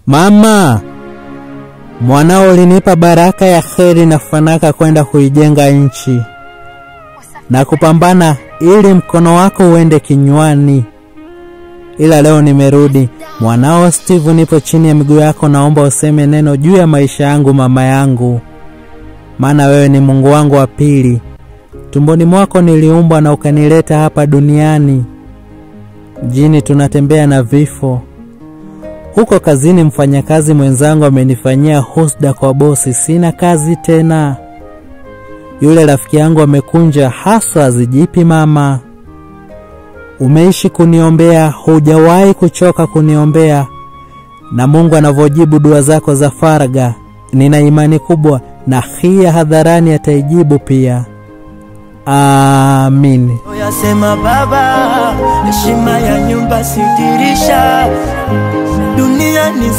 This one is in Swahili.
Mama, mwanao ulinipa baraka ya kheri na fanaka kwenda kuijenga nchi na kupambana ili mkono wako uende kinywani. Ila leo nimerudi. Mwanao Steve, nipo chini ya miguu yako, naomba useme neno juu ya maisha yangu mama yangu. Maana wewe ni Mungu wangu wa pili. Tumboni mwako niliumbwa na ukanileta hapa duniani. Jini tunatembea na vifo. Huko kazini mfanyakazi mwenzangu amenifanyia husda kwa bosi, sina kazi tena. Yule rafiki yangu amekunja haswa zijipi mama. Umeishi kuniombea, hujawahi kuchoka kuniombea. Na Mungu anavyojibu dua zako za faragha, nina imani kubwa na hii hadharani ataijibu pia. Amin. Oyasema baba, heshima ya nyumba si dirisha. Dunia ni